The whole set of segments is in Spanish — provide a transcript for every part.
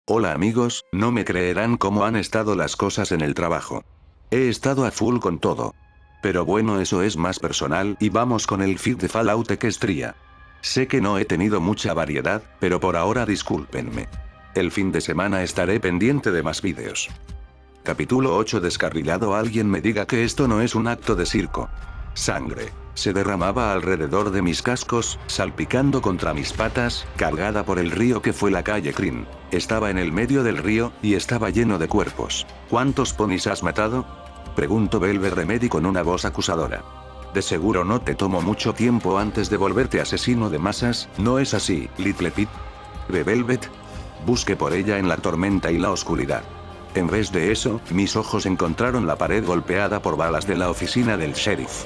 Hola amigos, no me creerán cómo han estado las cosas en el trabajo. He estado a full con todo. Pero bueno, eso es más personal y vamos con el feed de Fallout Equestria. Sé que no he tenido mucha variedad, pero por ahora discúlpenme. El fin de semana estaré pendiente de más vídeos. Capítulo 8 descarrilado. Alguien me diga que esto no es un acto de circo. Sangre. Se derramaba alrededor de mis cascos, salpicando contra mis patas, cargada por el río que fue la calle Crin. Estaba en el medio del río, y estaba lleno de cuerpos. ¿Cuántos ponis has matado? Preguntó Velvet Remedy con una voz acusadora. De seguro no te tomó mucho tiempo antes de volverte asesino de masas, ¿no es así, Little Pete? ¿Ve Velvet? Busqué por ella en la tormenta y la oscuridad. En vez de eso, mis ojos encontraron la pared golpeada por balas de la oficina del sheriff.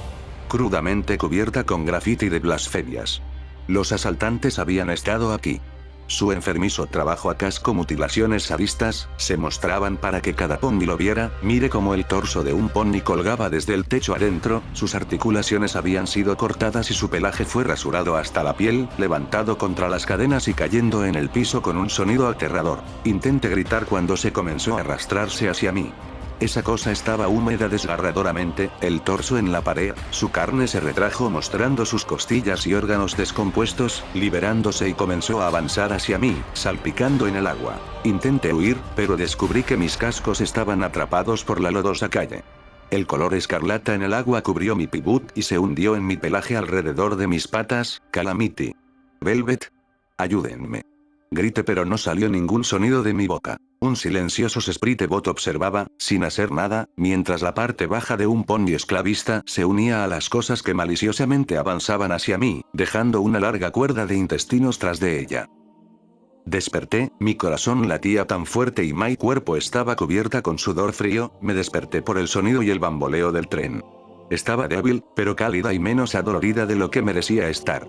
Crudamente cubierta con grafiti de blasfemias. Los asaltantes habían estado aquí. Su enfermizo trabajo a casco, mutilaciones sadistas, se mostraban para que cada pony lo viera. Mire cómo el torso de un pony colgaba desde el techo adentro, sus articulaciones habían sido cortadas y su pelaje fue rasurado hasta la piel, levantado contra las cadenas y cayendo en el piso con un sonido aterrador. Intenté gritar cuando se comenzó a arrastrarse hacia mí. Esa cosa estaba húmeda desgarradoramente, el torso en la pared, su carne se retrajo mostrando sus costillas y órganos descompuestos, liberándose y comenzó a avanzar hacia mí, salpicando en el agua. Intenté huir, pero descubrí que mis cascos estaban atrapados por la lodosa calle. El color escarlata en el agua cubrió mi pibut y se hundió en mi pelaje alrededor de mis patas. Calamity. Velvet. Ayúdenme. Grité, pero no salió ningún sonido de mi boca. Un silencioso Sprite Bot observaba, sin hacer nada, mientras la parte baja de un pony esclavista se unía a las cosas que maliciosamente avanzaban hacia mí, dejando una larga cuerda de intestinos tras de ella. Desperté, mi corazón latía tan fuerte y mi cuerpo estaba cubierta con sudor frío. Me desperté por el sonido y el bamboleo del tren. Estaba débil, pero cálida y menos adolorida de lo que merecía estar.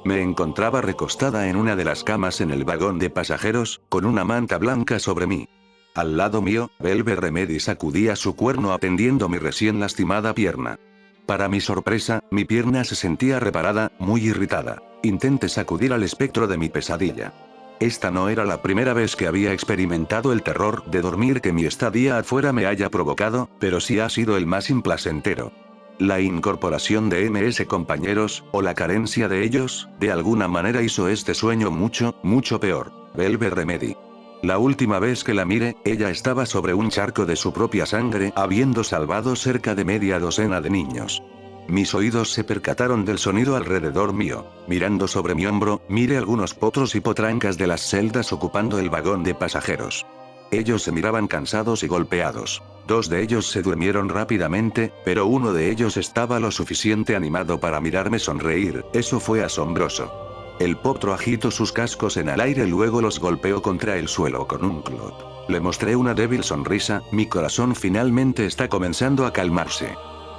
Me encontraba recostada en una de las camas en el vagón de pasajeros, con una manta blanca sobre mí. Al lado mío, Velvet Remedy sacudía su cuerno atendiendo mi recién lastimada pierna. Para mi sorpresa, mi pierna se sentía reparada, muy irritada. Intenté sacudir al espectro de mi pesadilla. Esta no era la primera vez que había experimentado el terror de dormir que mi estadía afuera me haya provocado, pero sí ha sido el más implacentero. La incorporación de MS compañeros, o la carencia de ellos, de alguna manera hizo este sueño mucho, mucho peor. Velvet Remedy. La última vez que la miré, ella estaba sobre un charco de su propia sangre, habiendo salvado cerca de media docena de niños. Mis oídos se percataron del sonido alrededor mío. Mirando sobre mi hombro, miré algunos potros y potrancas de las celdas ocupando el vagón de pasajeros. Ellos se miraban cansados y golpeados. Dos de ellos se durmieron rápidamente, pero uno de ellos estaba lo suficiente animado para mirarme sonreír. Eso fue asombroso. El potro agitó sus cascos en el aire, luego los golpeó contra el suelo con un clot. Le mostré una débil sonrisa. Mi corazón finalmente está comenzando a calmarse.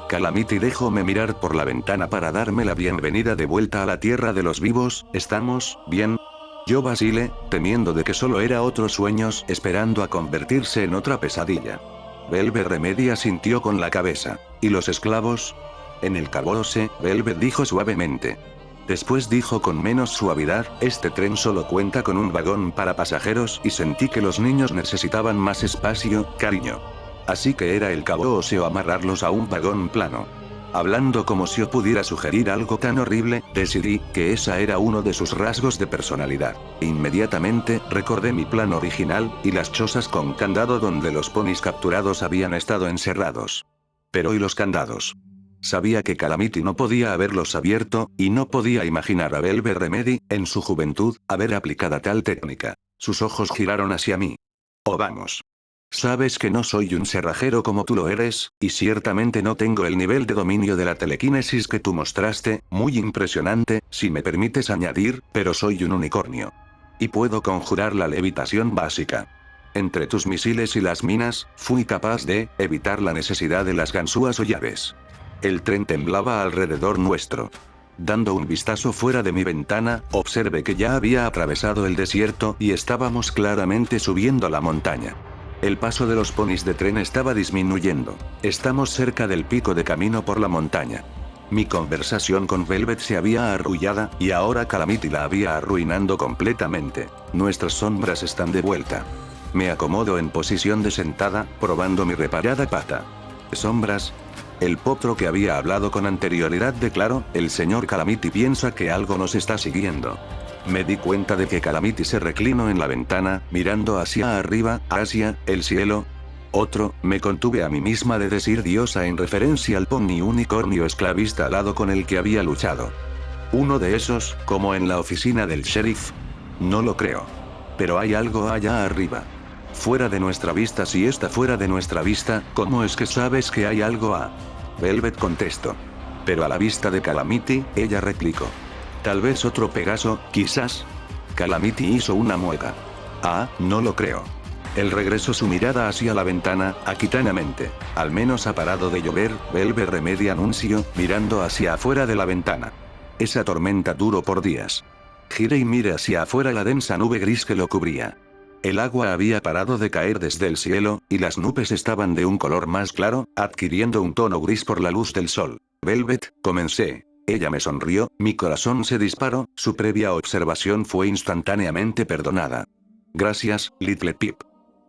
Calamity, déjome mirar por la ventana para darme la bienvenida de vuelta a la tierra de los vivos. ¿Estamos bien? Yo vacilé, temiendo de que solo era otro sueño, esperando a convertirse en otra pesadilla. Velvet Remedy asintió con la cabeza. ¿Y los esclavos? En el calabozo, Velvet dijo suavemente. Después dijo con menos suavidad, este tren solo cuenta con un vagón para pasajeros y sentí que los niños necesitaban más espacio, cariño. Así que era el calabozo amarrarlos a un vagón plano. Hablando como si yo pudiera sugerir algo tan horrible, decidí que esa era uno de sus rasgos de personalidad. Inmediatamente, recordé mi plan original, y las chozas con candado donde los ponis capturados habían estado encerrados. Pero ¿y los candados? Sabía que Calamity no podía haberlos abierto, y no podía imaginar a Velvet Remedy, en su juventud, haber aplicado tal técnica. Sus ojos giraron hacia mí. Oh, vamos. Sabes que no soy un cerrajero como tú lo eres, y ciertamente no tengo el nivel de dominio de la telequinesis que tú mostraste, muy impresionante, si me permites añadir, pero soy un unicornio. Y puedo conjurar la levitación básica. Entre tus misiles y las minas, fui capaz de evitar la necesidad de las ganzúas o llaves. El tren temblaba alrededor nuestro. Dando un vistazo fuera de mi ventana, observé que ya había atravesado el desierto y estábamos claramente subiendo la montaña. El paso de los ponis de tren estaba disminuyendo. Estamos cerca del pico de camino por la montaña. Mi conversación con Velvet se había arrullado, y ahora Calamity la había arruinando completamente. Nuestras sombras están de vuelta. Me acomodo en posición de sentada, probando mi reparada pata. ¿Sombras? El potro que había hablado con anterioridad declaró, el señor Calamity piensa que algo nos está siguiendo. Me di cuenta de que Calamity se reclinó en la ventana, mirando hacia arriba, hacia el cielo. Me contuve a mí misma de decir diosa en referencia al pony unicornio esclavista alado con el que había luchado. ¿Uno de esos, como en la oficina del sheriff? No lo creo. Pero hay algo allá arriba. Fuera de nuestra vista. Si está fuera de nuestra vista, ¿cómo es que sabes que hay algo Velvet contestó. Pero a la vista de Calamity, ella replicó. Tal vez otro Pegaso, quizás. Calamity hizo una mueca. No lo creo. Él regresó su mirada hacia la ventana, aquitánamente. Al menos ha parado de llover, Velvet Remedy anunció, mirando hacia afuera de la ventana. Esa tormenta duró por días. Giré y miré hacia afuera la densa nube gris que lo cubría. El agua había parado de caer desde el cielo, y las nubes estaban de un color más claro, adquiriendo un tono gris por la luz del sol. Velvet, comencé. Ella me sonrió, mi corazón se disparó, su previa observación fue instantáneamente perdonada. Gracias, Little Pip.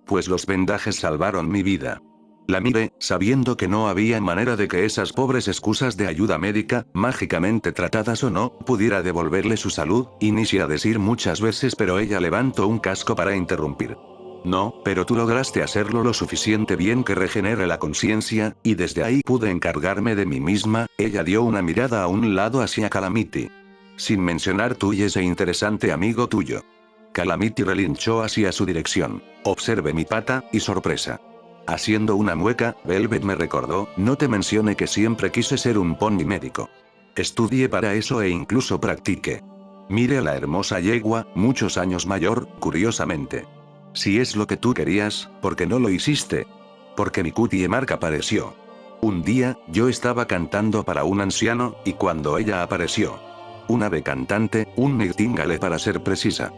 Pues los vendajes salvaron mi vida. La miré, sabiendo que no había manera de que esas pobres excusas de ayuda médica, mágicamente tratadas o no, pudiera devolverle su salud, inicié a decir muchas veces, pero ella levantó un casco para interrumpir. No, pero tú lograste hacerlo lo suficiente bien que regenere la conciencia, y desde ahí pude encargarme de mí misma. Ella dio una mirada a un lado hacia Calamity. Sin mencionar tú y ese interesante amigo tuyo. Calamity relinchó hacia su dirección. Observé mi pata, y sorpresa. Haciendo una mueca, Velvet me recordó, no te mencioné que siempre quise ser un pony médico. Estudié para eso e incluso practiqué. Mire a la hermosa yegua, muchos años mayor, curiosamente. Si es lo que tú querías, ¿por qué no lo hiciste? Porque mi cutie Mark apareció. Un día, yo estaba cantando para un anciano, y cuando ella apareció. Un ave cantante, un nightingale para ser precisa.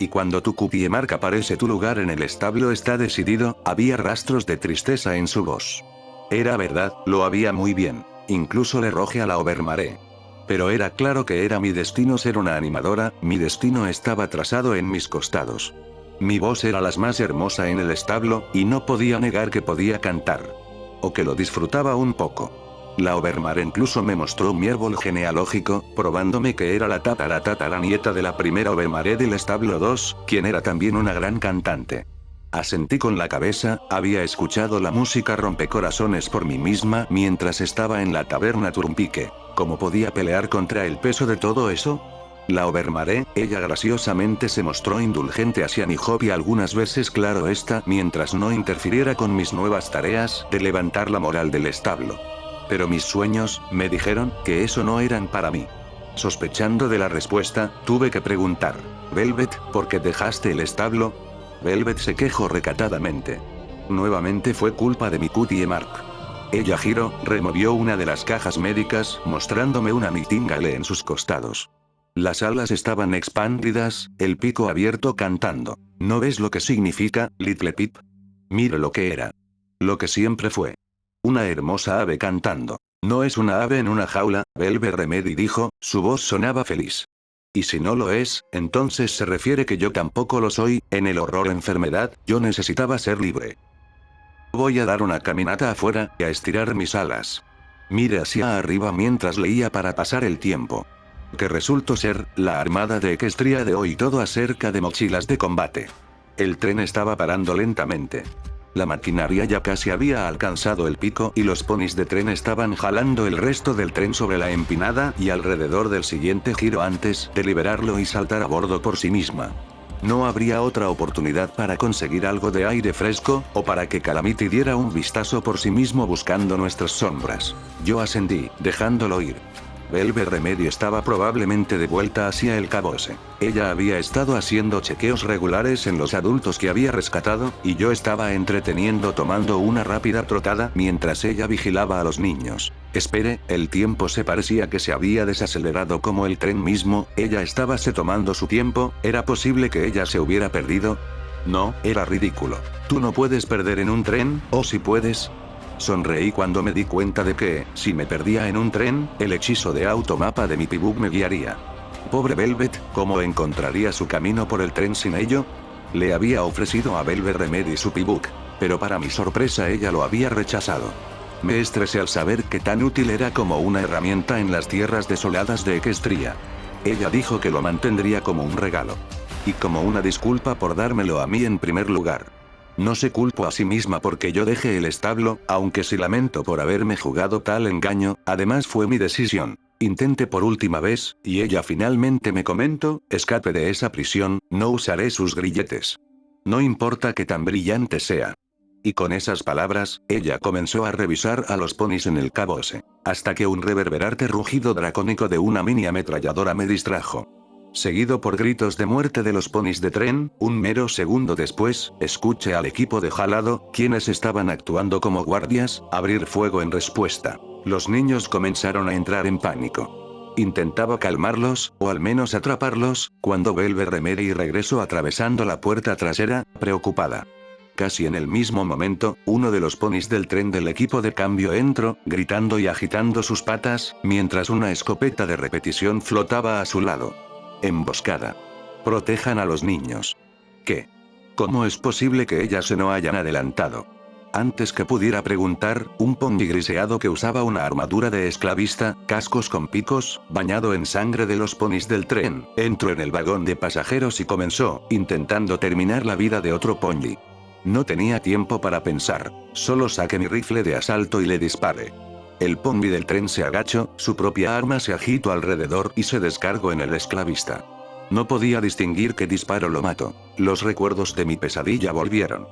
Y cuando tu cutie Mark aparece, tu lugar en el establo está decidido. Había rastros de tristeza en su voz. Era verdad, lo había muy bien. Incluso le roje a la Overmare. Pero era claro que era mi destino ser una animadora, mi destino estaba trazado en mis costados. Mi voz era la más hermosa en el establo, y no podía negar que podía cantar. O que lo disfrutaba un poco. La Overmare incluso me mostró mi árbol genealógico, probándome que era la tataranieta de la primera Overmare del establo 2, quien era también una gran cantante. Asentí con la cabeza, había escuchado la música rompecorazones por mí misma mientras estaba en la taberna Turumpique. ¿Cómo podía pelear contra el peso de todo eso? La Overmare, ella graciosamente se mostró indulgente hacia mi hobby algunas veces, claro está, mientras no interfiriera con mis nuevas tareas de levantar la moral del establo. Pero mis sueños, me dijeron, que eso no eran para mí. Sospechando de la respuesta, tuve que preguntar, Velvet, ¿por qué dejaste el establo? Velvet se quejó recatadamente. Nuevamente fue culpa de mi cutie Mark. Ella giró, removió una de las cajas médicas, mostrándome una nightingale en sus costados. Las alas estaban expandidas, el pico abierto cantando. ¿No ves lo que significa, Little Pip? Mire lo que era. Lo que siempre fue. Una hermosa ave cantando. No es una ave en una jaula, Velvet Remedy dijo, su voz sonaba feliz. Y si no lo es, entonces se refiere que yo tampoco lo soy. En el horror enfermedad, yo necesitaba ser libre. Voy a dar una caminata afuera, y a estirar mis alas. Mire hacia arriba mientras leía para pasar el tiempo. Que resultó ser, la armada de Equestria de hoy, todo acerca de mochilas de combate. El tren estaba parando lentamente. La maquinaria ya casi había alcanzado el pico y los ponis de tren estaban jalando el resto del tren sobre la empinada y alrededor del siguiente giro antes de liberarlo y saltar a bordo por sí misma. No habría otra oportunidad para conseguir algo de aire fresco, o para que Calamity diera un vistazo por sí mismo buscando nuestras sombras. Yo ascendí, dejándolo ir. Velvet Remedy estaba probablemente de vuelta hacia el caboce. Ella había estado haciendo chequeos regulares en los adultos que había rescatado, y yo estaba entreteniendo tomando una rápida trotada mientras ella vigilaba a los niños. Espere, el tiempo se parecía que se había desacelerado como el tren mismo. Ella estábase tomando su tiempo. ¿Era posible que ella se hubiera perdido? No, era ridículo. Tú no puedes perder en un tren, ¿o si puedes? Sonreí cuando me di cuenta de que, si me perdía en un tren, el hechizo de automapa de mi Pibug me guiaría. Pobre Velvet, ¿cómo encontraría su camino por el tren sin ello? Le había ofrecido a Velvet Remedy su P-Book, pero para mi sorpresa ella lo había rechazado. Me estresé al saber que tan útil era como una herramienta en las tierras desoladas de Equestria. Ella dijo que lo mantendría como un regalo. Y como una disculpa por dármelo a mí en primer lugar. No se culpó a sí misma porque yo dejé el establo, aunque sí lamento por haberme jugado tal engaño, además fue mi decisión. Intenté por última vez, y ella finalmente me comentó, escape de esa prisión, no usaré sus grilletes. No importa que tan brillante sea. Y con esas palabras, ella comenzó a revisar a los ponis en el cabose, hasta que un reverberante rugido dracónico de una mini ametralladora me distrajo. Seguido por gritos de muerte de los ponis de tren, un mero segundo después, escuché al equipo de Jalado, quienes estaban actuando como guardias, abrir fuego en respuesta. Los niños comenzaron a entrar en pánico. Intentaba calmarlos, o al menos atraparlos, cuando Velvet Remedy regresó atravesando la puerta trasera, preocupada. Casi en el mismo momento, uno de los ponis del tren del equipo de cambio entró, gritando y agitando sus patas, mientras una escopeta de repetición flotaba a su lado. Emboscada. Protejan a los niños. ¿Qué? ¿Cómo es posible que ellas se no hayan adelantado? Antes que pudiera preguntar, un pony griseado que usaba una armadura de esclavista, cascos con picos, bañado en sangre de los ponis del tren, entró en el vagón de pasajeros y comenzó, intentando terminar la vida de otro pony. No tenía tiempo para pensar, solo saqué mi rifle de asalto y le disparé. El pony del tren se agachó, su propia arma se agitó alrededor y se descargó en el esclavista. No podía distinguir qué disparo lo mató. Los recuerdos de mi pesadilla volvieron.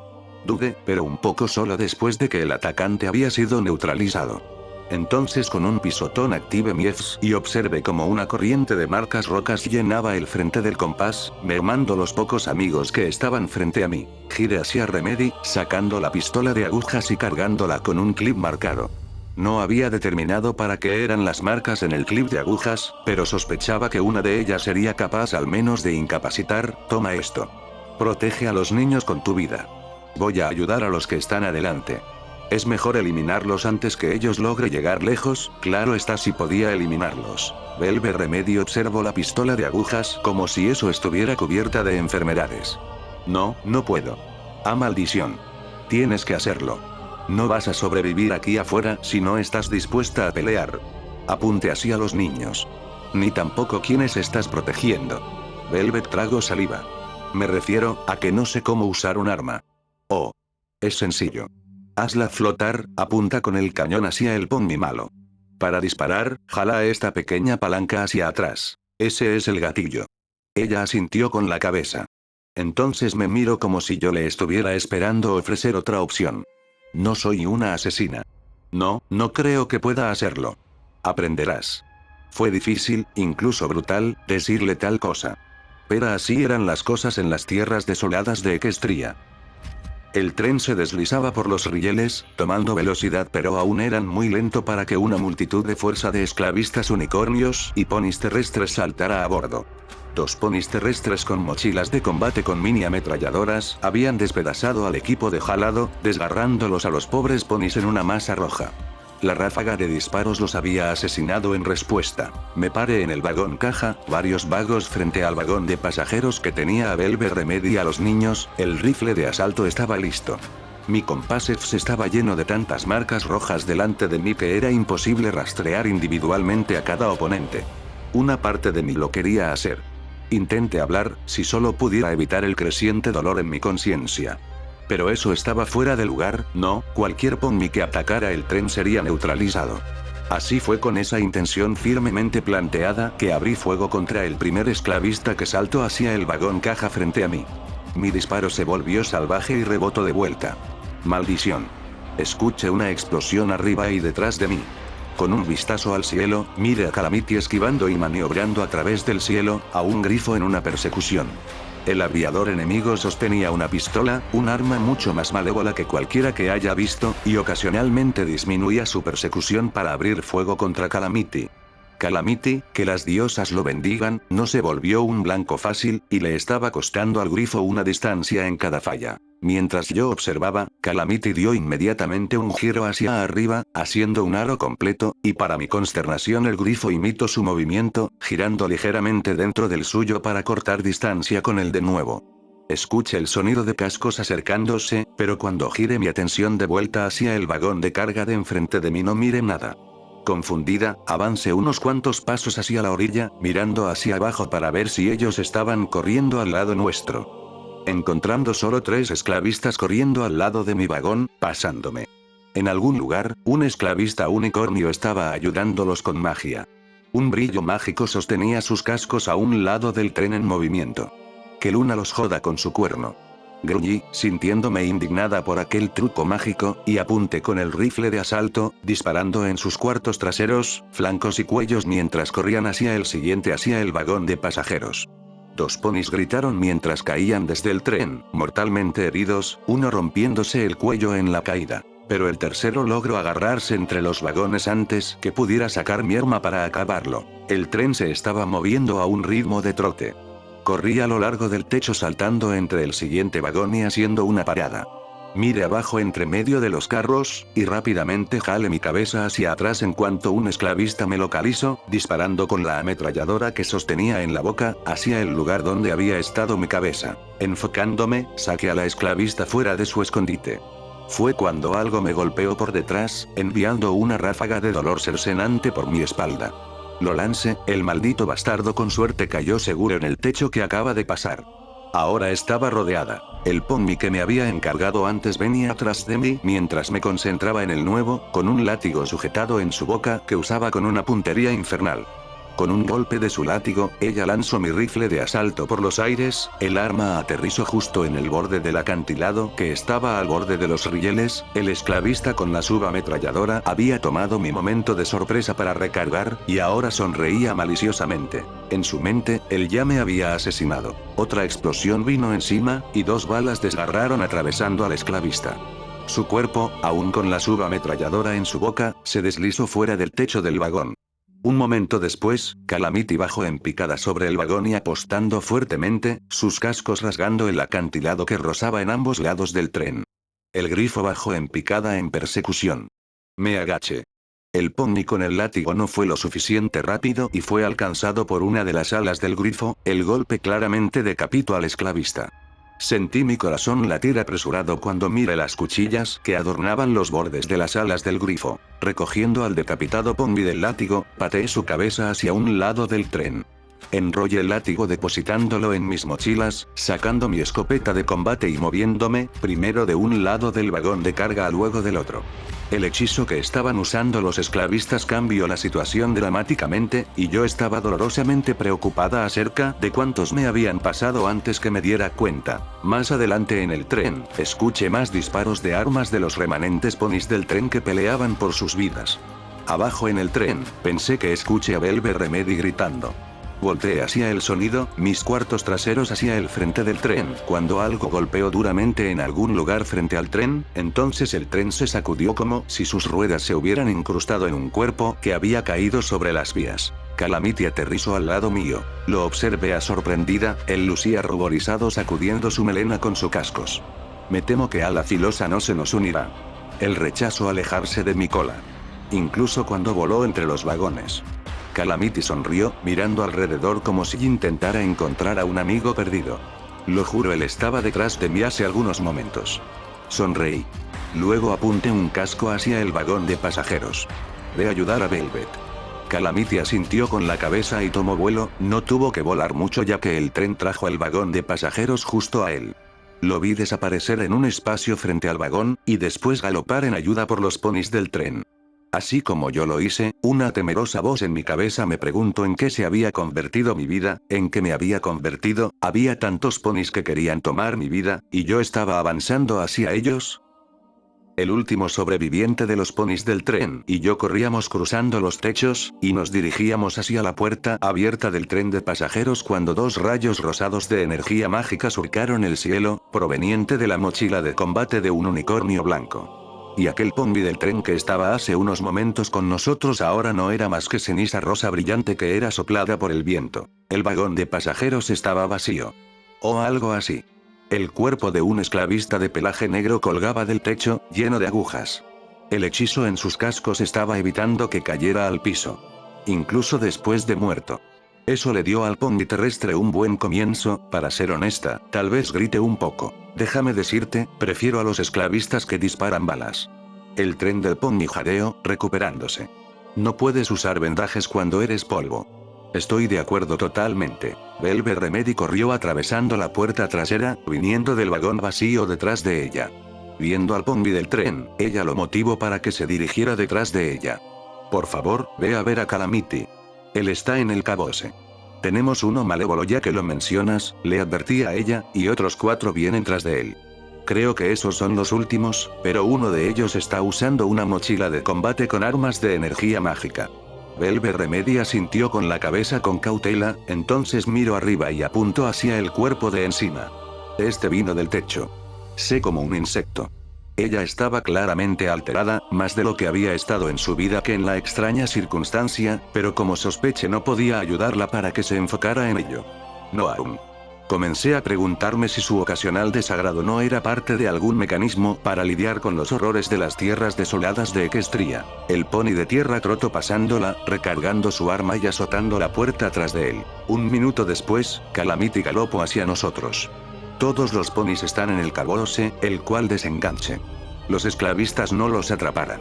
Dudé, pero un poco solo después de que el atacante había sido neutralizado. Entonces con un pisotón activé mi EFS y observé como una corriente de marcas rocas llenaba el frente del compás, mermando los pocos amigos que estaban frente a mí. Giré hacia Remedy, sacando la pistola de agujas y cargándola con un clip marcado. No había determinado para qué eran las marcas en el clip de agujas, pero sospechaba que una de ellas sería capaz al menos de incapacitar. Toma esto. Protege a los niños con tu vida. Voy a ayudar a los que están adelante. Es mejor eliminarlos antes que ellos logren llegar lejos, claro está si podía eliminarlos. Velvet Remedy observó la pistola de agujas como si eso estuviera cubierta de enfermedades. No, no puedo. Ah, maldición. Tienes que hacerlo. No vas a sobrevivir aquí afuera si no estás dispuesta a pelear. Apunte así a los niños. Ni tampoco quienes estás protegiendo. Velvet tragó saliva. Me refiero a que no sé cómo usar un arma. Oh. Es sencillo. Hazla flotar, apunta con el cañón hacia el pony malo. Para disparar, jala esta pequeña palanca hacia atrás. Ese es el gatillo. Ella asintió con la cabeza. Entonces me miro como si yo le estuviera esperando ofrecer otra opción. No soy una asesina. No, no creo que pueda hacerlo. Aprenderás. Fue difícil, incluso brutal, decirle tal cosa. Pero así eran las cosas en las tierras desoladas de Equestria. El tren se deslizaba por los rieles, tomando velocidad, pero aún eran muy lento para que una multitud de fuerza de esclavistas unicornios y ponis terrestres saltara a bordo. Dos ponis terrestres con mochilas de combate con mini ametralladoras habían despedazado al equipo de Jalado, desgarrándolos a los pobres ponis en una masa roja. La ráfaga de disparos los había asesinado en respuesta. Me paré en el vagón caja, varios vagos frente al vagón de pasajeros que tenía a Velvet Remedy y a los niños, el rifle de asalto estaba listo. Mi compás EFS estaba lleno de tantas marcas rojas delante de mí que era imposible rastrear individualmente a cada oponente. Una parte de mí lo quería hacer. Intenté hablar, si solo pudiera evitar el creciente dolor en mi conciencia. Pero eso estaba fuera de lugar, no, cualquier pony que atacara el tren sería neutralizado. Así fue con esa intención firmemente planteada que abrí fuego contra el primer esclavista que saltó hacia el vagón caja frente a mí. Mi disparo se volvió salvaje y rebotó de vuelta. Maldición. Escuché una explosión arriba y detrás de mí. Con un vistazo al cielo, miré a Calamity esquivando y maniobrando a través del cielo, a un grifo en una persecución. El aviador enemigo sostenía una pistola, un arma mucho más malévola que cualquiera que haya visto, y ocasionalmente disminuía su persecución para abrir fuego contra Calamity. Calamity, que las diosas lo bendigan, no se volvió un blanco fácil, y le estaba costando al grifo una distancia en cada falla. Mientras yo observaba, Calamity dio inmediatamente un giro hacia arriba, haciendo un aro completo, y para mi consternación el grifo imitó su movimiento, girando ligeramente dentro del suyo para cortar distancia con él de nuevo. Escuché el sonido de cascos acercándose, pero cuando giré mi atención de vuelta hacia el vagón de carga de enfrente de mí no miré nada. Confundida, avancé unos cuantos pasos hacia la orilla, mirando hacia abajo para ver si ellos estaban corriendo al lado nuestro. Encontrando solo 3 esclavistas corriendo al lado de mi vagón, pasándome. En algún lugar, un esclavista unicornio estaba ayudándolos con magia. Un brillo mágico sostenía sus cascos a un lado del tren en movimiento. Que Luna los joda con su cuerno. Gruñí, sintiéndome indignada por aquel truco mágico, y apunté con el rifle de asalto, disparando en sus cuartos traseros, flancos y cuellos mientras corrían hacia el vagón de pasajeros. 2 ponis gritaron mientras caían desde el tren, mortalmente heridos, uno rompiéndose el cuello en la caída. Pero el tercero logró agarrarse entre los vagones antes que pudiera sacar mi arma para acabarlo. El tren se estaba moviendo a un ritmo de trote. Corrí a lo largo del techo saltando entre el siguiente vagón y haciendo una parada. Miré abajo entre medio de los carros, y rápidamente jalé mi cabeza hacia atrás en cuanto un esclavista me localizó, disparando con la ametralladora que sostenía en la boca, hacia el lugar donde había estado mi cabeza. Enfocándome, saqué a la esclavista fuera de su escondite. Fue cuando algo me golpeó por detrás, enviando una ráfaga de dolor cercenante por mi espalda. Lo lancé, el maldito bastardo con suerte cayó seguro en el techo que acaba de pasar. Ahora estaba rodeada. El pony que me había encargado antes venía atrás de mí mientras me concentraba en el nuevo, con un látigo sujetado en su boca que usaba con una puntería infernal. Con un golpe de su látigo, ella lanzó mi rifle de asalto por los aires, el arma aterrizó justo en el borde del acantilado que estaba al borde de los rieles, el esclavista con la subametralladora había tomado mi momento de sorpresa para recargar, y ahora sonreía maliciosamente. En su mente, él ya me había asesinado. Otra explosión vino encima, y 2 balas desgarraron atravesando al esclavista. Su cuerpo, aún con la subametralladora en su boca, se deslizó fuera del techo del vagón. Un momento después, Calamity bajó en picada sobre el vagón y apostando fuertemente, sus cascos rasgando el acantilado que rozaba en ambos lados del tren. El grifo bajó en picada en persecución. Me agaché. El pony con el látigo no fue lo suficiente rápido y fue alcanzado por una de las alas del grifo, el golpe claramente decapitó al esclavista. Sentí mi corazón latir apresurado cuando miré las cuchillas que adornaban los bordes de las alas del grifo. Recogiendo al decapitado pony del látigo, pateé su cabeza hacia un lado del tren. Enrollé el látigo depositándolo en mis mochilas, sacando mi escopeta de combate y moviéndome, primero de un lado del vagón de carga a luego del otro. El hechizo que estaban usando los esclavistas cambió la situación dramáticamente, y yo estaba dolorosamente preocupada acerca de cuántos me habían pasado antes que me diera cuenta. Más adelante en el tren, escuché más disparos de armas de los remanentes ponis del tren que peleaban por sus vidas. Abajo en el tren, pensé que escuché a Velvet Remedy gritando. Volteé hacia el sonido, mis cuartos traseros hacia el frente del tren, cuando algo golpeó duramente en algún lugar frente al tren, entonces el tren se sacudió como si sus ruedas se hubieran incrustado en un cuerpo que había caído sobre las vías. Calamity aterrizó al lado mío. Lo observé sorprendida, él lucía ruborizado sacudiendo su melena con sus cascos. Me temo que a la filosa no se nos unirá. Él rechazó alejarse de mi cola. Incluso cuando voló entre los vagones. Calamity sonrió, mirando alrededor como si intentara encontrar a un amigo perdido. Lo juro, él estaba detrás de mí hace algunos momentos. Sonreí. Luego apunté un casco hacia el vagón de pasajeros. Ve a ayudar a Velvet. Calamity asintió con la cabeza y tomó vuelo, no tuvo que volar mucho ya que el tren trajo al vagón de pasajeros justo a él. Lo vi desaparecer en un espacio frente al vagón, y después galopar en ayuda por los ponis del tren. Así como yo lo hice, una temerosa voz en mi cabeza me preguntó en qué se había convertido mi vida, en qué me había convertido, había tantos ponis que querían tomar mi vida, y yo estaba avanzando hacia ellos. El último sobreviviente de los ponis del tren y yo corríamos cruzando los techos, y nos dirigíamos hacia la puerta abierta del tren de pasajeros cuando 2 rayos rosados de energía mágica surcaron el cielo, proveniente de la mochila de combate de un unicornio blanco. Y aquel pony del tren que estaba hace unos momentos con nosotros ahora no era más que ceniza rosa brillante que era soplada por el viento. El vagón de pasajeros estaba vacío. O algo así. El cuerpo de un esclavista de pelaje negro colgaba del techo, lleno de agujas. El hechizo en sus cascos estaba evitando que cayera al piso. Incluso después de muerto. Eso le dio al pony terrestre un buen comienzo, para ser honesta, tal vez grite un poco. Déjame decirte, prefiero a los esclavistas que disparan balas. El tren del pony jadeó, recuperándose. No puedes usar vendajes cuando eres polvo. Estoy de acuerdo totalmente. Velvet Remedy corrió atravesando la puerta trasera, viniendo del vagón vacío detrás de ella. Viendo al pony del tren, ella lo motivó para que se dirigiera detrás de ella. Por favor, ve a ver a Calamity. Él está en el caboce. Tenemos uno malévolo ya que lo mencionas, le advertí a ella, y otros 4 vienen tras de él. Creo que esos son los últimos, pero uno de ellos está usando una mochila de combate con armas de energía mágica. Velvet Remedy asintió con la cabeza con cautela, entonces miro arriba y apuntó hacia el cuerpo de encima. Este vino del techo. Sé como un insecto. Ella estaba claramente alterada, más de lo que había estado en su vida que en la extraña circunstancia, pero como sospeché no podía ayudarla para que se enfocara en ello. No aún. Comencé a preguntarme si su ocasional desagrado no era parte de algún mecanismo para lidiar con los horrores de las tierras desoladas de Equestria. El pony de tierra trotó pasándola, recargando su arma y azotando la puerta tras de él. Un minuto después, Calamity galopó hacia nosotros. Todos los ponis están en el caboce, el cual desenganche. Los esclavistas no los atraparán.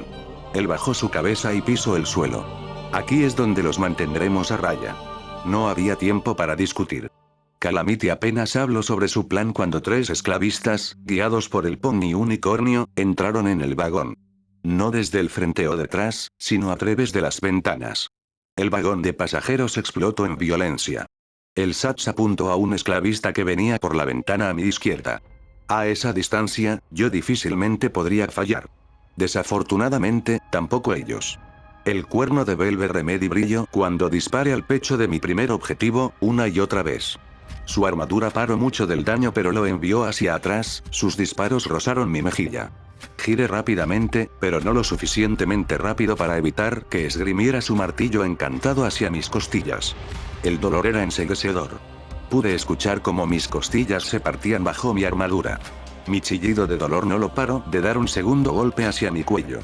Él bajó su cabeza y pisó el suelo. Aquí es donde los mantendremos a raya. No había tiempo para discutir. Calamity apenas habló sobre su plan cuando 3 esclavistas, guiados por el pony unicornio, entraron en el vagón. No desde el frente o detrás, sino a través de las ventanas. El vagón de pasajeros explotó en violencia. El Sats apuntó a un esclavista que venía por la ventana a mi izquierda. A esa distancia, yo difícilmente podría fallar. Desafortunadamente, tampoco ellos. El cuerno de Velvet Remedy brilló cuando disparé al pecho de mi primer objetivo, una y otra vez. Su armadura paró mucho del daño pero lo envió hacia atrás, sus disparos rozaron mi mejilla. Giré rápidamente, pero no lo suficientemente rápido para evitar que esgrimiera su martillo encantado hacia mis costillas. El dolor era enseguecedor. Pude escuchar cómo mis costillas se partían bajo mi armadura. Mi chillido de dolor no lo paró de dar un segundo golpe hacia mi cuello.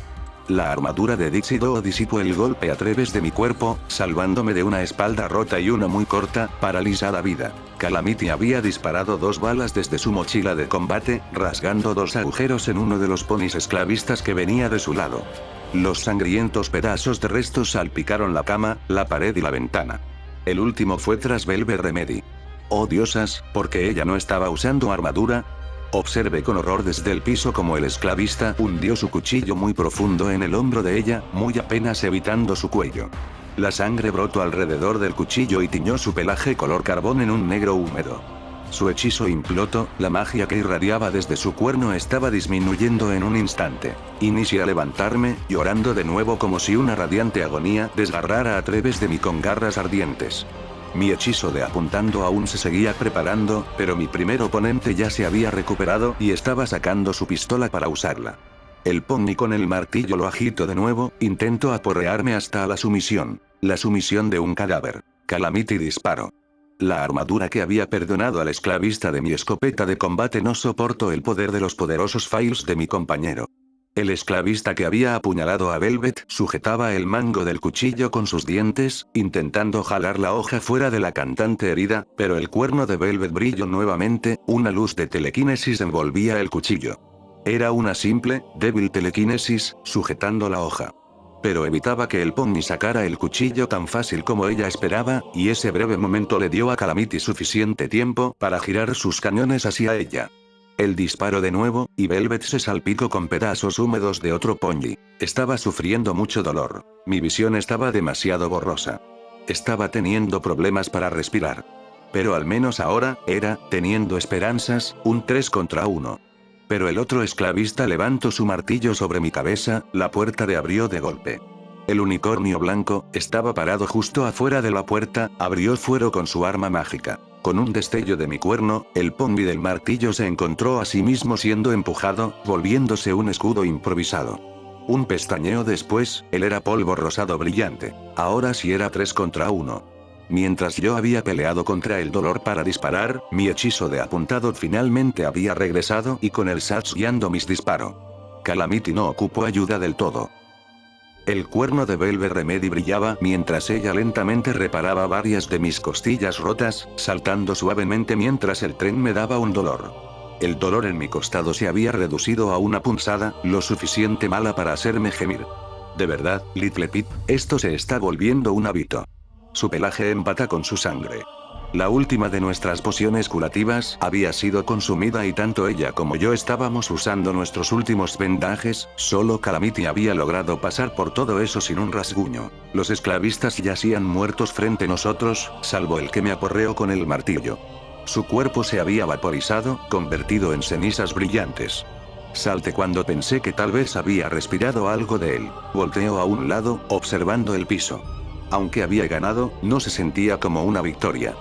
La armadura de Dixie Doe disipó el golpe a través de mi cuerpo, salvándome de una espalda rota y una muy corta, paralizada vida. Calamity había disparado 2 balas desde su mochila de combate, rasgando 2 agujeros en uno de los ponis esclavistas que venía de su lado. Los sangrientos pedazos de restos salpicaron la cama, la pared y la ventana. El último fue tras Velvet Remedy. Oh diosas, ¿por qué ella no estaba usando armadura? Observé con horror desde el piso como el esclavista hundió su cuchillo muy profundo en el hombro de ella, muy apenas evitando su cuello. La sangre brotó alrededor del cuchillo y tiñó su pelaje color carbón en un negro húmedo. Su hechizo implotó, la magia que irradiaba desde su cuerno estaba disminuyendo en un instante. Inicié a levantarme, llorando de nuevo como si una radiante agonía desgarrara a través de mí con garras ardientes. Mi hechizo de apuntando aún se seguía preparando, pero mi primer oponente ya se había recuperado y estaba sacando su pistola para usarla. El pony con el martillo lo agito de nuevo, intento aporrearme hasta la sumisión de un cadáver. Calamity disparó. La armadura que había perdonado al esclavista de mi escopeta de combate no soportó el poder de los poderosos files de mi compañero. El esclavista que había apuñalado a Velvet sujetaba el mango del cuchillo con sus dientes, intentando jalar la hoja fuera de la cantante herida, pero el cuerno de Velvet brilló nuevamente, una luz de telequinesis envolvía el cuchillo. Era una simple, débil telequinesis, sujetando la hoja. Pero evitaba que el pony sacara el cuchillo tan fácil como ella esperaba, y ese breve momento le dio a Calamity suficiente tiempo para girar sus cañones hacia ella. El disparo de nuevo, y Velvet se salpicó con pedazos húmedos de otro pony. Estaba sufriendo mucho dolor. Mi visión estaba demasiado borrosa. Estaba teniendo problemas para respirar. Pero al menos ahora, era, teniendo esperanzas, un 3 contra 1. Pero el otro esclavista levantó su martillo sobre mi cabeza, la puerta de abrió de golpe. El unicornio blanco, estaba parado justo afuera de la puerta, abrió fuego con su arma mágica. Con un destello de mi cuerno, el pony del martillo se encontró a sí mismo siendo empujado, volviéndose un escudo improvisado. Un pestañeo después, él era polvo rosado brillante. Ahora sí era 3 contra 1. Mientras yo había peleado contra el dolor para disparar, mi hechizo de apuntado finalmente había regresado y con el Sats guiando mis disparos. Calamity no ocupó ayuda del todo. El cuerno de Velvet Remedy brillaba mientras ella lentamente reparaba varias de mis costillas rotas, saltando suavemente mientras el tren me daba un dolor. El dolor en mi costado se había reducido a una punzada, lo suficiente mala para hacerme gemir. De verdad, Little Pip, esto se está volviendo un hábito. Su pelaje empata con su sangre. La última de nuestras pociones curativas había sido consumida y tanto ella como yo estábamos usando nuestros últimos vendajes, solo Calamity había logrado pasar por todo eso sin un rasguño. Los esclavistas yacían muertos frente a nosotros, salvo el que me aporreó con el martillo. Su cuerpo se había vaporizado, convertido en cenizas brillantes. Salté cuando pensé que tal vez había respirado algo de él. Volteo a un lado, observando el piso. Aunque había ganado, no se sentía como una victoria.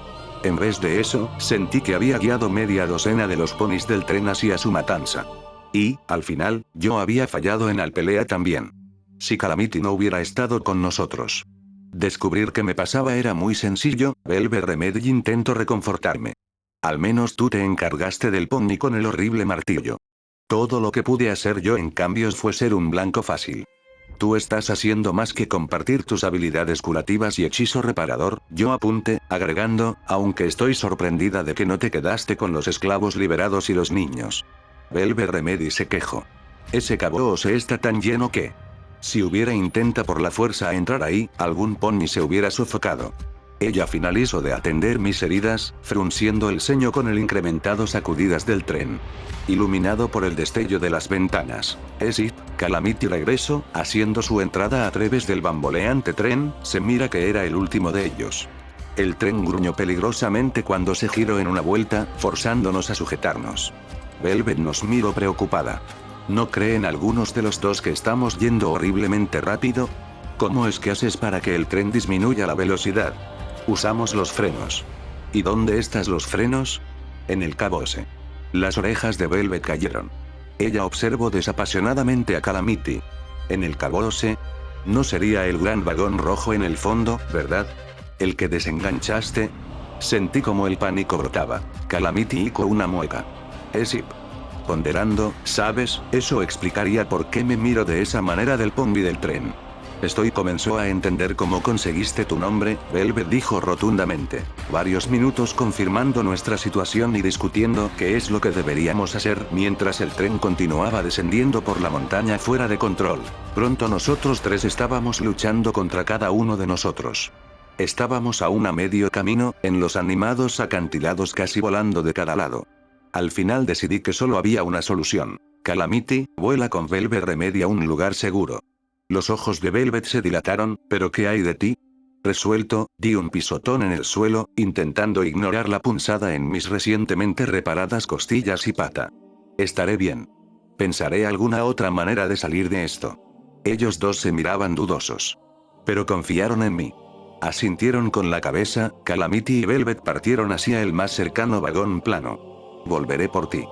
En vez de eso, sentí que había guiado media docena de los ponis del tren hacia su matanza. Y, al final, yo había fallado en la pelea también. Si Calamity no hubiera estado con nosotros. Descubrir qué me pasaba era muy sencillo, Velvet Remedy intentó reconfortarme. Al menos tú te encargaste del pony con el horrible martillo. Todo lo que pude hacer yo en cambio fue ser un blanco fácil. Tú estás haciendo más que compartir tus habilidades curativas y hechizo reparador, yo apunté, agregando, aunque estoy sorprendida de que no te quedaste con los esclavos liberados y los niños. Velvet Remedy se quejó. Ese calabozo está tan lleno que... Si hubiera intenta por la fuerza a entrar ahí, algún pony se hubiera sofocado. Ella finalizó de atender mis heridas, frunciendo el ceño con el incrementado sacudidas del tren. Iluminado por el destello de las ventanas, Esip, Calamity regresó, haciendo su entrada a través del bamboleante tren, se mira que era el último de ellos. El tren gruñó peligrosamente cuando se giró en una vuelta, forzándonos a sujetarnos. Velvet nos miró preocupada. ¿No creen algunos de los dos que estamos yendo horriblemente rápido? ¿Cómo es que haces para que el tren disminuya la velocidad? Usamos los frenos. ¿Y dónde están los frenos? En el caboce. Las orejas de Velvet cayeron. Ella observó desapasionadamente a Calamity. ¿En el caboce? No sería el gran vagón rojo en el fondo, ¿verdad? ¿El que desenganchaste? Sentí como el pánico brotaba. Calamity hizo una mueca. Esip. Ponderando, ¿sabes? Eso explicaría por qué me miro de esa manera del pony del tren. Comenzó a entender cómo conseguiste tu nombre, Velvet dijo rotundamente. Varios minutos confirmando nuestra situación y discutiendo qué es lo que deberíamos hacer mientras el tren continuaba descendiendo por la montaña fuera de control. Pronto nosotros tres estábamos luchando contra cada uno de nosotros. Estábamos aún a medio camino, en los animados acantilados casi volando de cada lado. Al final decidí que solo había una solución. Calamity, vuela con Velvet Remedy a un lugar seguro. Los ojos de Velvet se dilataron, ¿pero qué hay de ti? Resuelto, di un pisotón en el suelo, intentando ignorar la punzada en mis recientemente reparadas costillas y pata. Estaré bien. Pensaré alguna otra manera de salir de esto. Ellos dos se miraban dudosos. Pero confiaron en mí. Asintieron con la cabeza, Calamity y Velvet partieron hacia el más cercano vagón plano. Volveré por ti.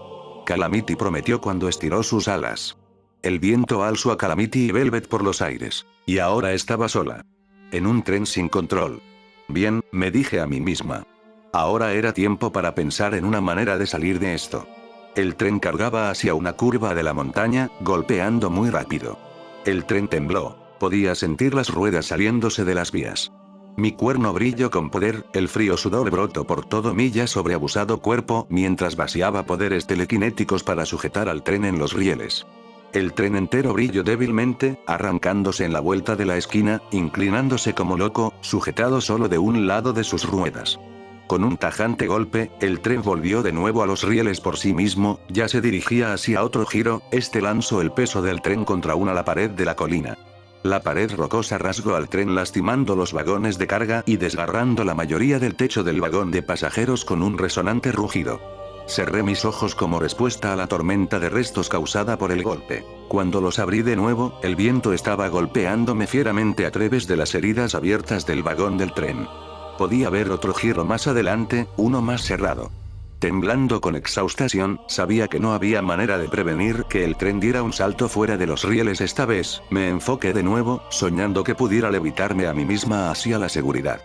Calamity prometió cuando estiró sus alas. El viento alzó a Calamity y Velvet por los aires. Y ahora estaba sola. En un tren sin control. Bien, me dije a mí misma. Ahora era tiempo para pensar en una manera de salir de esto. El tren cargaba hacia una curva de la montaña, golpeando muy rápido. El tren tembló. Podía sentir las ruedas saliéndose de las vías. Mi cuerno brilló con poder, el frío sudor brotó por todo mi ya sobreabusado cuerpo mientras vaciaba poderes telequinéticos para sujetar al tren en los rieles. El tren entero brilló débilmente, arrancándose en la vuelta de la esquina, inclinándose como loco, sujetado solo de un lado de sus ruedas. Con un tajante golpe, el tren volvió de nuevo a los rieles por sí mismo, ya se dirigía hacia otro giro, lanzó el peso del tren contra la pared de la colina. La pared rocosa rasgó al tren lastimando los vagones de carga y desgarrando la mayoría del techo del vagón de pasajeros con un resonante rugido. Cerré mis ojos como respuesta a la tormenta de restos causada por el golpe. Cuando los abrí de nuevo, el viento estaba golpeándome fieramente a través de las heridas abiertas del vagón del tren. Podía ver otro giro más adelante, uno más cerrado. Temblando con exhaustación, sabía que no había manera de prevenir que el tren diera un salto fuera de los rieles esta vez, me enfoqué de nuevo, soñando que pudiera levitarme a mí misma hacia la seguridad.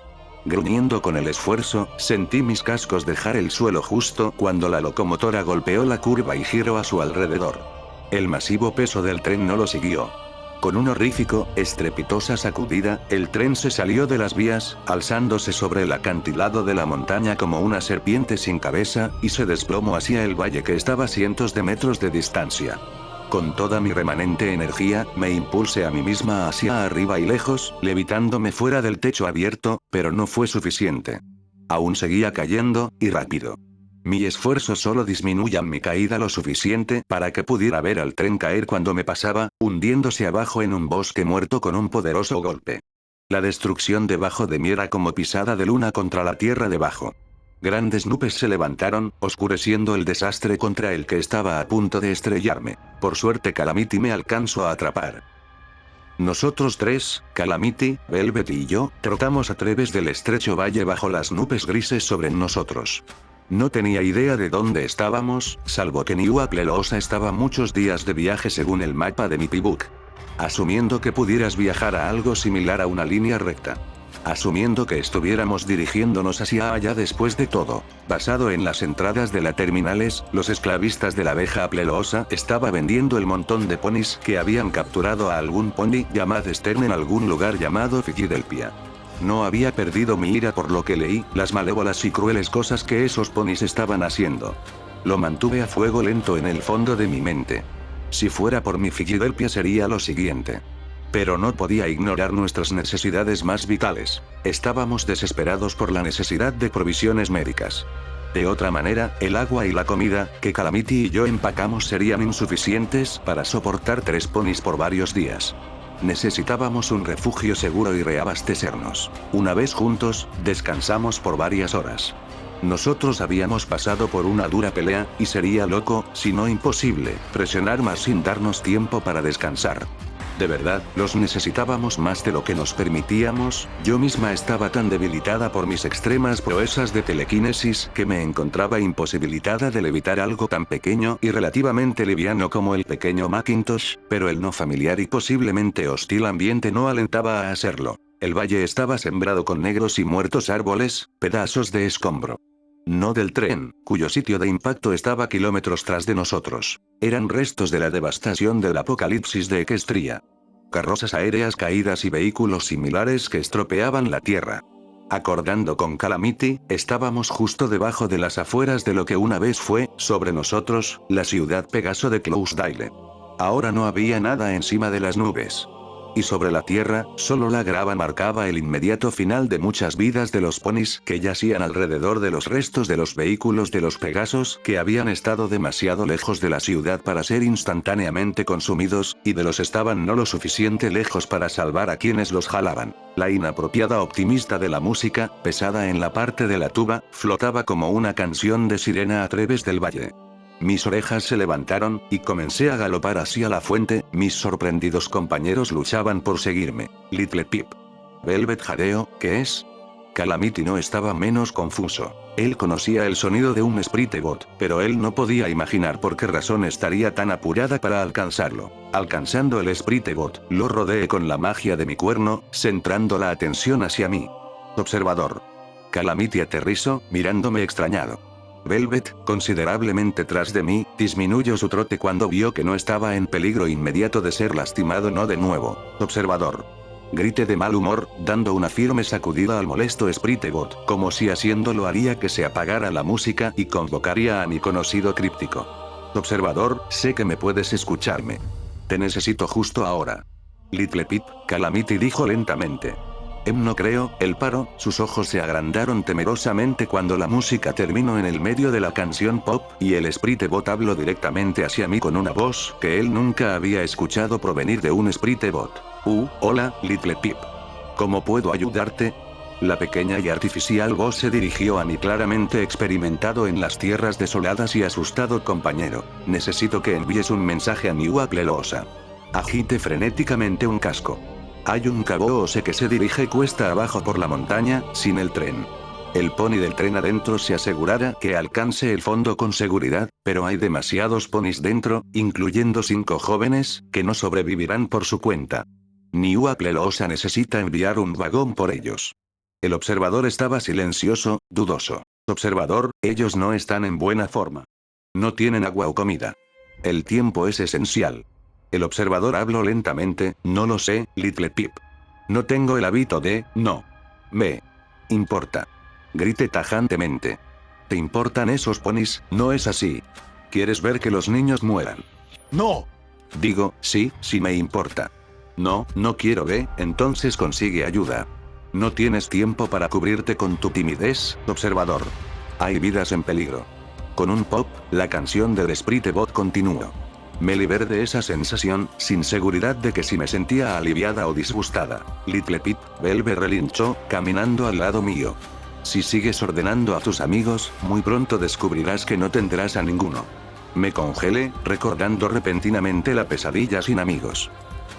Gruñendo con el esfuerzo, sentí mis cascos dejar el suelo justo cuando la locomotora golpeó la curva y giró a su alrededor. El masivo peso del tren no lo siguió. Con un horrífico, estrepitosa sacudida, el tren se salió de las vías, alzándose sobre el acantilado de la montaña como una serpiente sin cabeza, y se desplomó hacia el valle que estaba a cientos de metros de distancia. Con toda mi remanente energía, me impulsé a mí misma hacia arriba y lejos, levitándome fuera del techo abierto, pero no fue suficiente. Aún seguía cayendo, y rápido. Mi esfuerzo solo disminuía mi caída lo suficiente para que pudiera ver al tren caer cuando me pasaba, hundiéndose abajo en un bosque muerto con un poderoso golpe. La destrucción debajo de mí era como pisada de luna contra la tierra debajo. Grandes nubes se levantaron, oscureciendo el desastre contra el que estaba a punto de estrellarme. Por suerte Calamity me alcanzó a atrapar. Nosotros tres, Calamity, Velvet y yo, trotamos a través del estrecho valle bajo las nubes grises sobre nosotros. No tenía idea de dónde estábamos, salvo que New Aplelosa estaba muchos días de viaje según el mapa de mi P-Book. Asumiendo que pudieras viajar a algo similar a una línea recta. Asumiendo que estuviéramos dirigiéndonos hacia allá después de todo. Basado en las entradas de las terminales, los esclavistas de la abeja Aplelosa estaba vendiendo el montón de ponis que habían capturado a algún pony llamado Stern en algún lugar llamado Filadelfia. No había perdido mi ira por lo que leí, las malévolas y crueles cosas que esos ponis estaban haciendo. Lo mantuve a fuego lento en el fondo de mi mente. Si fuera por mi Filadelfia sería lo siguiente. Pero no podía ignorar nuestras necesidades más vitales. Estábamos desesperados por la necesidad de provisiones médicas. De otra manera, el agua y la comida que Calamity y yo empacamos serían insuficientes para soportar 3 ponis por varios días. Necesitábamos un refugio seguro y reabastecernos. Una vez juntos, descansamos por varias horas. Nosotros habíamos pasado por una dura pelea, y sería loco, si no imposible, presionar más sin darnos tiempo para descansar. De verdad, los necesitábamos más de lo que nos permitíamos. Yo misma estaba tan debilitada por mis extremas proezas de telequinesis que me encontraba imposibilitada de levitar algo tan pequeño y relativamente liviano como el pequeño Macintosh, pero el no familiar y posiblemente hostil ambiente no alentaba a hacerlo. El valle estaba sembrado con negros y muertos árboles, pedazos de escombro. No del tren, cuyo sitio de impacto estaba kilómetros tras de nosotros. Eran restos de la devastación del apocalipsis de Equestria. Carrozas aéreas caídas y vehículos similares que estropeaban la tierra. Acordando con Calamity, estábamos justo debajo de las afueras de lo que una vez fue, sobre nosotros, la ciudad Pegaso de Clousedaile. Ahora no había nada encima de las nubes. Y sobre la tierra, solo la grava marcaba el inmediato final de muchas vidas de los ponis que yacían alrededor de los restos de los vehículos de los Pegasos que habían estado demasiado lejos de la ciudad para ser instantáneamente consumidos, y de los estaban no lo suficiente lejos para salvar a quienes los jalaban. La inapropiada optimista de la música, pesada en la parte de la tuba, flotaba como una canción de sirena a través del valle. Mis orejas se levantaron, y comencé a galopar hacia la fuente. Mis sorprendidos compañeros luchaban por seguirme. Little Pip. Velvet jadeo, ¿qué es? Calamity no estaba menos confuso. Él conocía el sonido de un Spritebot, pero él no podía imaginar por qué razón estaría tan apurada para alcanzarlo. Alcanzando el Spritebot, lo rodeé con la magia de mi cuerno, centrando la atención hacia mí. Observador. Calamity aterrizó, mirándome extrañado. Velvet, considerablemente tras de mí, disminuyó su trote cuando vio que no estaba en peligro inmediato de ser lastimado no de nuevo. Observador. Grité de mal humor, dando una firme sacudida al molesto Spritebot, como si haciéndolo haría que se apagara la música y convocaría a mi conocido críptico. Observador, sé que me puedes escucharme. Te necesito justo ahora. Little Pip, Calamity dijo lentamente. No creo, él paró, sus ojos se agrandaron temerosamente cuando la música terminó en el medio de la canción pop, y el Spritebot habló directamente hacia mí con una voz que él nunca había escuchado provenir de un Spritebot. Hola, Little Pip. ¿Cómo puedo ayudarte? La pequeña y artificial voz se dirigió a mi claramente experimentado en las tierras desoladas y asustado compañero. Necesito que envíes un mensaje a New Aplelosa. Agite frenéticamente un casco. Hay un caboose que se dirige cuesta abajo por la montaña, sin el tren. El pony del tren adentro se asegurará que alcance el fondo con seguridad, pero hay demasiados ponis dentro, incluyendo 5 jóvenes, que no sobrevivirán por su cuenta. New Aplelosa necesita enviar un vagón por ellos. El observador estaba silencioso, dudoso. Observador, ellos no están en buena forma. No tienen agua o comida. El tiempo es esencial. El observador habló lentamente, no lo sé, Little Pip. No tengo el hábito de, no. Me importa. Grité tajantemente. ¿Te importan esos ponis? No es así. ¿Quieres ver que los niños mueran? No. Digo, sí, sí me importa. No, no quiero ver, entonces consigue ayuda. No tienes tiempo para cubrirte con tu timidez, observador. Hay vidas en peligro. Con un pop, la canción del Sprite Bot continuó. Me liberé de esa sensación, sin seguridad de que si me sentía aliviada o disgustada. Little Pip, Velve relinchó, caminando al lado mío. Si sigues ordenando a tus amigos, muy pronto descubrirás que no tendrás a ninguno. Me congelé, recordando repentinamente la pesadilla sin amigos.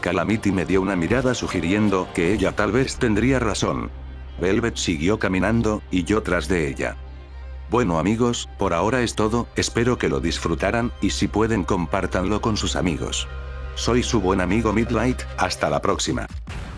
Calamity me dio una mirada sugiriendo que ella tal vez tendría razón. Velvet siguió caminando, y yo tras de ella. Bueno amigos, por ahora es todo, espero que lo disfrutaran, y si pueden compártanlo con sus amigos. Soy su buen amigo Midlight, hasta la próxima.